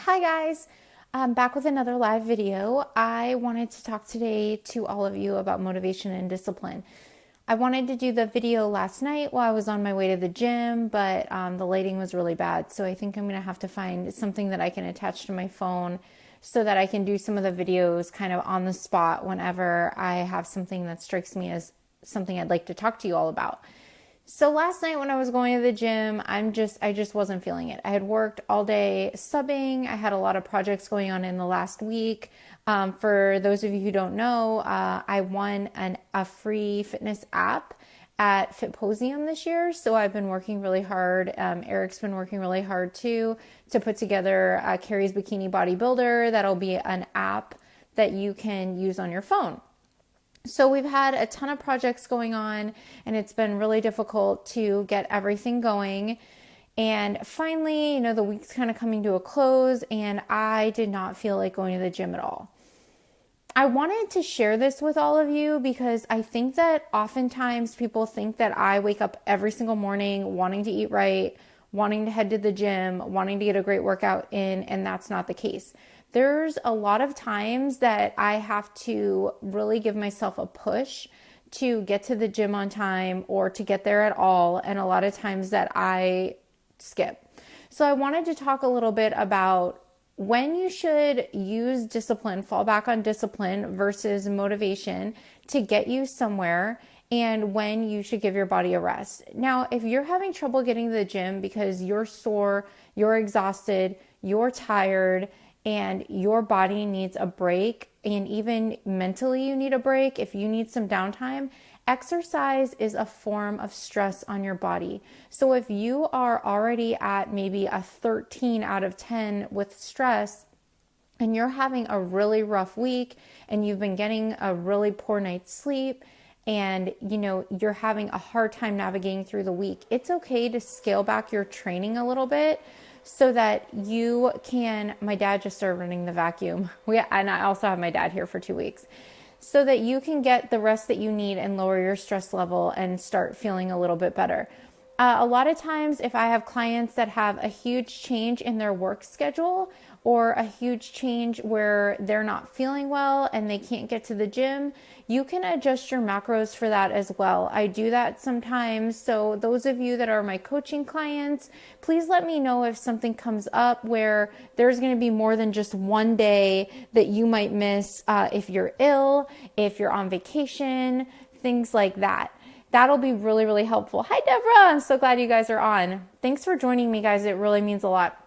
Hi guys, I'm back with another live video. I wanted to talk today to all of you about motivation and discipline. I wanted to do the video last night while I was on my way to the gym, but the lighting was really bad. So I think I'm going to have to find something that I can attach to my phone so that I can do some of the videos kind of on the spot whenever I have something that strikes me as something I'd like to talk to you all about. So last night when I was going to the gym, I just wasn't feeling it. I had worked all day subbing. I had a lot of projects going on in the last week. For those of you who don't know, I won a free fitness app at Fitposium this year. So I've been working really hard. Eric's been working really hard too to put together Carrie's Bikini Bodybuilder. That'll be an app that you can use on your phone. So we've had a ton of projects going on and it's been really difficult to get everything going. And finally, the week's kind of coming to a close and I did not feel like going to the gym at all. I wanted to share this with all of you because I think that oftentimes people think that I wake up every single morning wanting to eat right, wanting to head to the gym, wanting to get a great workout in, and that's not the case. There's a lot of times that I have to really give myself a push to get to the gym on time or to get there at all, and a lot of times that I skip. So I wanted to talk a little bit about when you should use discipline, fall back on discipline versus motivation to get you somewhere, and when you should give your body a rest. Now, if you're having trouble getting to the gym because you're sore, you're exhausted, you're tired, and your body needs a break, and even mentally you need a break, if you need some downtime, exercise is a form of stress on your body. So if you are already at maybe a 13 out of 10 with stress, and you're having a really rough week, and you've been getting a really poor night's sleep, and you're having a hard time navigating through the week, it's okay to scale back your training a little bit so that you can, my dad just started running the vacuum. And I also have my dad here for 2 weeks, so that you can get the rest that you need and lower your stress level and start feeling a little bit better. A lot of times, if I have clients that have a huge change in their work schedule or a huge change where they're not feeling well and they can't get to the gym, you can adjust your macros for that as well. I do that sometimes. So those of you that are my coaching clients, please let me know if something comes up where there's going to be more than just one day that you might miss if you're ill, if you're on vacation, things like that. That'll be really, really helpful. Hi, Deborah. I'm so glad you guys are on. Thanks for joining me, guys. It really means a lot.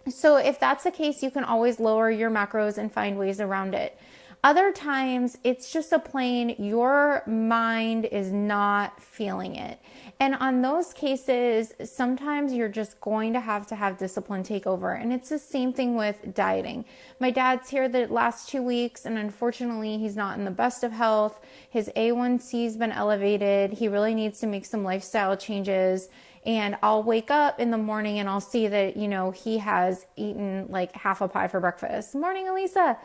So if that's the case, you can always lower your macros and find ways around it. Other times, it's just a plain, your mind is not feeling it. And on those cases, sometimes you're just going to have discipline take over. And it's the same thing with dieting. My dad's here the last 2 weeks, and unfortunately, he's not in the best of health. His A1C's been elevated. He really needs to make some lifestyle changes. And I'll wake up in the morning and I'll see that, he has eaten like half a pie for breakfast. Morning, Elisa.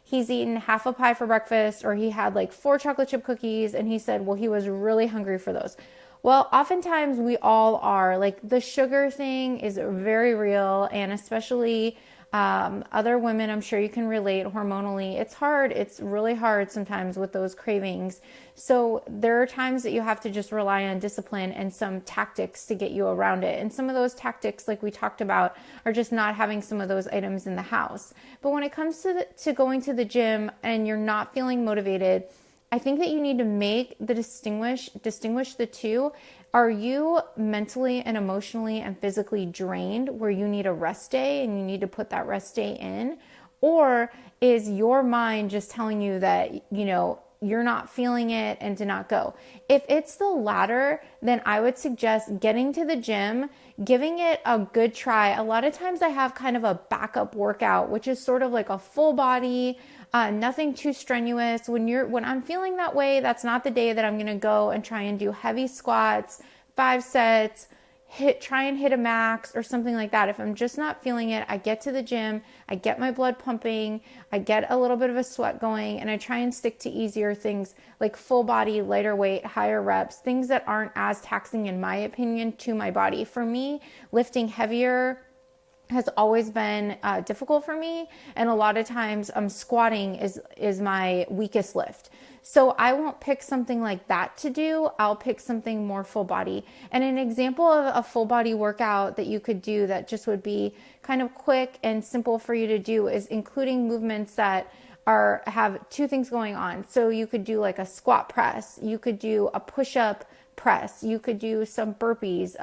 He's eaten half a pie for breakfast, or he had like 4 chocolate chip cookies, and he said, well, he was really hungry for those. Well, oftentimes we all are. Like, the sugar thing is very real, and especially other women, I'm sure you can relate hormonally. It's hard. It's really hard sometimes with those cravings. So there are times that you have to just rely on discipline and some tactics to get you around it. And some of those tactics, like we talked about, are just not having some of those items in the house. But when it comes to going to the gym and you're not feeling motivated, I think that you need to make the distinguish the two. Are you mentally and emotionally and physically drained where you need a rest day and you need to put that rest day in? Or is your mind just telling you that, you're not feeling it and to not go? If it's the latter, then I would suggest getting to the gym, giving it a good try. A lot of times I have kind of a backup workout, which is sort of like a full body, nothing too strenuous. When I'm feeling that way, that's not the day that I'm going to go and try and do heavy squats, 5 sets, try and hit a max or something like that. If I'm just not feeling it, I get to the gym, I get my blood pumping, I get a little bit of a sweat going, and I try and stick to easier things like full body, lighter weight, higher reps, things that aren't as taxing, in my opinion, to my body. For me, lifting heavier has always been difficult for me, and a lot of times squatting is my weakest lift. So I won't pick something like that to do. I'll pick something more full body. And an example of a full body workout that you could do that just would be kind of quick and simple for you to do is including movements that are have two things going on. So you could do like a squat press, you could do a push-up press, you could do some burpees,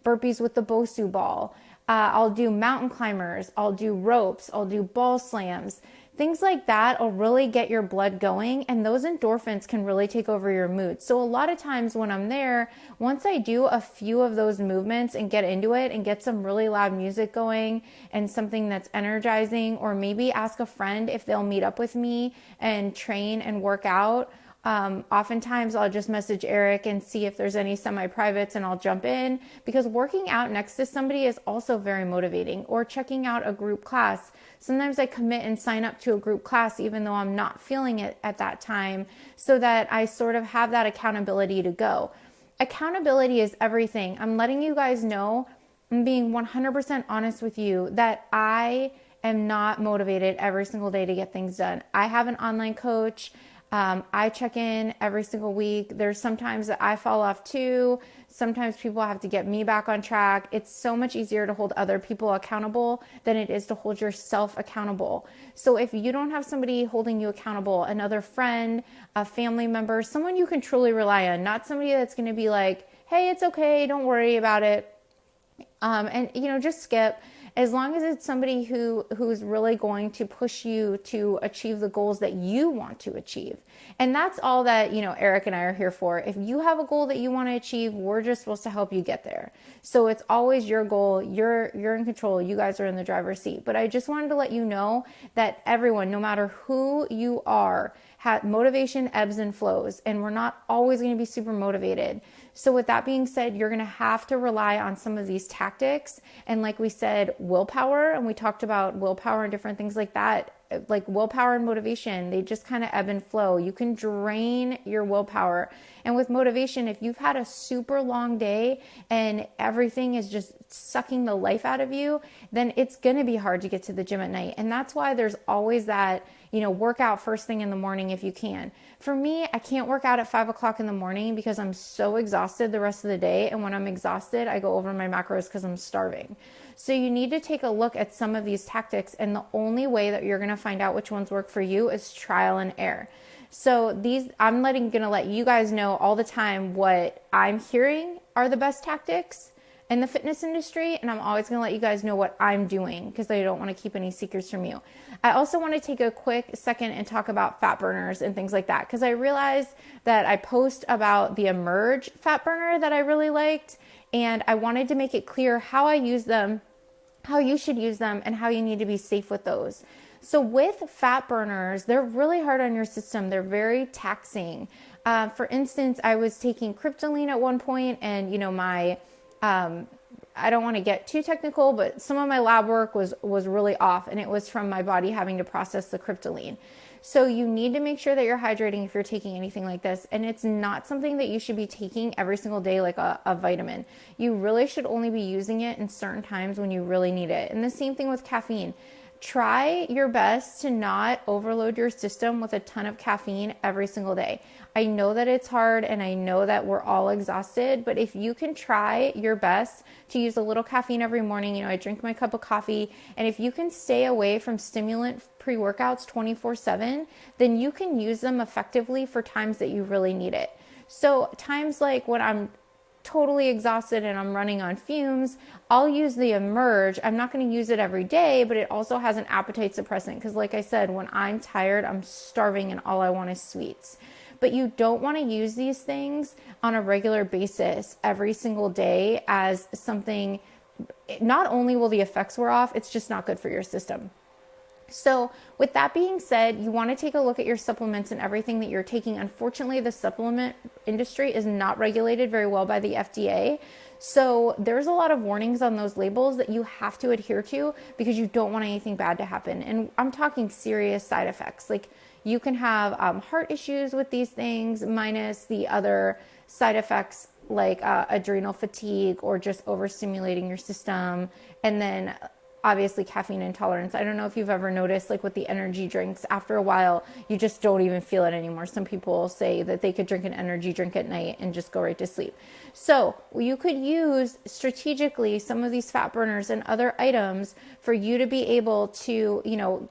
burpees with the Bosu ball. I'll do mountain climbers, I'll do ropes, I'll do ball slams. Things like that will really get your blood going, and those endorphins can really take over your mood. So a lot of times when I'm there, once I do a few of those movements and get into it and get some really loud music going and something that's energizing, or maybe ask a friend if they'll meet up with me and train and work out. Oftentimes I'll just message Eric and see if there's any semi-privates and I'll jump in, because working out next to somebody is also very motivating, or checking out a group class. Sometimes I commit and sign up to a group class even though I'm not feeling it at that time, so that I sort of have that accountability to go. Accountability is everything. I'm letting you guys know, I'm being 100% honest with you, that I am not motivated every single day to get things done. I have an online coach. I check in every single week. There's sometimes that I fall off too. Sometimes people have to get me back on track. It's so much easier to hold other people accountable than it is to hold yourself accountable. So if you don't have somebody holding you accountable, another friend, a family member, someone you can truly rely on, not somebody that's going to be like, hey, it's okay, don't worry about it. And just skip. As long as it's somebody who's really going to push you to achieve the goals that you want to achieve. And that's all that, Eric and I are here for. If you have a goal that you want to achieve, we're just supposed to help you get there. So it's always your goal. You're in control. You guys are in the driver's seat. But I just wanted to let you know that everyone, no matter who you are, motivation ebbs and flows, and we're not always going to be super motivated. So with that being said, you're going to have to rely on some of these tactics. And like we said, willpower, and we talked about willpower and different things like that. Like willpower and motivation, they just kind of ebb and flow. You can drain your willpower. And with motivation, if you've had a super long day and everything is just sucking the life out of you, then it's going to be hard to get to the gym at night. And that's why there's always that, work out first thing in the morning if you can. For me, I can't work out at 5 o'clock in the morning because I'm so exhausted the rest of the day. And when I'm exhausted, I go over my macros because I'm starving. So you need to take a look at some of these tactics. And the only way that you're going to find out which ones work for you is trial and error. So I'm going to let you guys know all the time what I'm hearing are the best tactics in the fitness industry, and I'm always going to let you guys know what I'm doing because I don't want to keep any secrets from you. I also want to take a quick second and talk about fat burners and things like that, because I realized that I post about the Emerge fat burner that I really liked, and I wanted to make it clear how I use them, how you should use them, and how you need to be safe with those. So with fat burners, they're really hard on your system. They're very taxing. For instance, I was taking Kryptoline at one point, and my I don't want to get too technical, but some of my lab work was really off, and it was from my body having to process the Kryptoline. So you need to make sure that you're hydrating if you're taking anything like this. And it's not something that you should be taking every single day like a vitamin. You really should only be using it in certain times when you really need it. And the same thing with caffeine. Try your best to not overload your system with a ton of caffeine every single day. I know that it's hard, and I know that we're all exhausted, but if you can try your best to use a little caffeine every morning, I drink my cup of coffee, and if you can stay away from stimulant pre-workouts 24/7, then you can use them effectively for times that you really need it. So times like when I'm totally exhausted and I'm running on fumes, I'll use the Emerge. I'm not going to use it every day, but it also has an appetite suppressant because like I said, when I'm tired, I'm starving and all I want is sweets. But you don't want to use these things on a regular basis every single day as something, not only will the effects wear off, it's just not good for your system. So with that being said, you want to take a look at your supplements and everything that you're taking. Unfortunately, the supplement industry is not regulated very well by the FDA. So there's a lot of warnings on those labels that you have to adhere to because you don't want anything bad to happen. And I'm talking serious side effects. Like you can have heart issues with these things minus the other side effects like adrenal fatigue or just overstimulating your system. And then obviously caffeine intolerance. I don't know if you've ever noticed, like with the energy drinks, after a while, you just don't even feel it anymore. Some people say that they could drink an energy drink at night and just go right to sleep. So you could use strategically some of these fat burners and other items for you to be able to,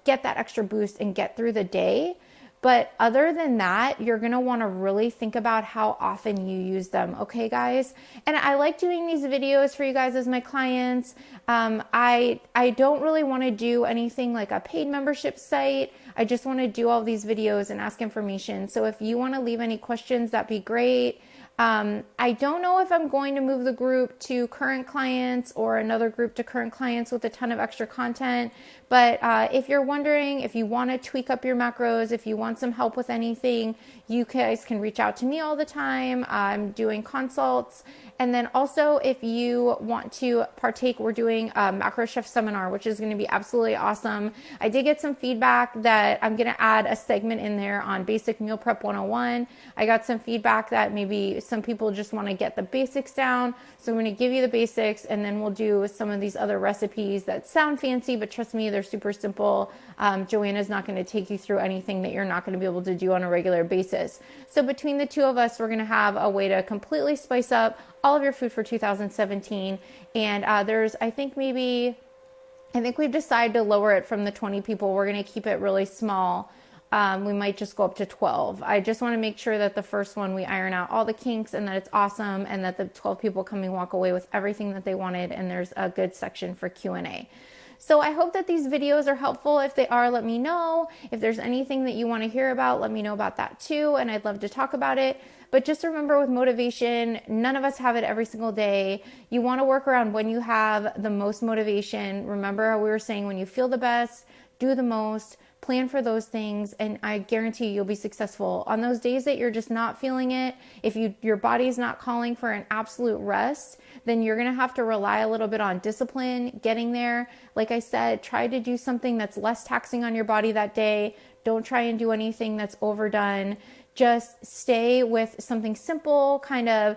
get that extra boost and get through the day. But other than that, you're going to want to really think about how often you use them. Okay, guys? And I like doing these videos for you guys as my clients. I don't really want to do anything like a paid membership site. I just want to do all these videos and ask information. So if you want to leave any questions, that'd be great. I don't know if I'm going to move the group to current clients or another group to current clients with a ton of extra content. But if you're wondering, if you want to tweak up your macros, if you want some help with anything, you guys can reach out to me all the time. I'm doing consults. And then also, if you want to partake, we're doing a Macro Chef seminar, which is going to be absolutely awesome. I did get some feedback that I'm going to add a segment in there on Basic Meal Prep 101. I got some feedback that maybe some people just want to get the basics down. So I'm going to give you the basics, and then we'll do some of these other recipes that sound fancy, but trust me, they're super simple. Joanna's not going to take you through anything that you're not going to be able to do on a regular basis. So between the two of us, we're going to have a way to completely spice up all of your food for 2017. And I think we've decided to lower it from the 20 people. We're going to keep it really small. We might just go up to 12. I just want to make sure that the first one, we iron out all the kinks and that it's awesome, and that the 12 people coming walk away with everything that they wanted, and there's a good section for Q&A. So I hope that these videos are helpful. If they are, let me know. If there's anything that you want to hear about, let me know about that too, and I'd love to talk about it. But just remember, with motivation, none of us have it every single day. You want to work around when you have the most motivation. Remember how we were saying, when you feel the best, do the most, plan for those things, and I guarantee you'll be successful. On those days that you're just not feeling it, if your body's not calling for an absolute rest, then you're going to have to rely a little bit on discipline, getting there. Like I said, try to do something that's less taxing on your body that day. Don't try and do anything that's overdone. Just stay with something simple, kind of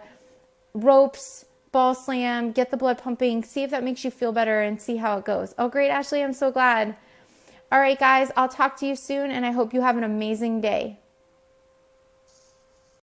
ropes, ball slam, get the blood pumping, see if that makes you feel better, and see how it goes. Oh, great, Ashley, I'm so glad. All right, guys, I'll talk to you soon, and I hope you have an amazing day.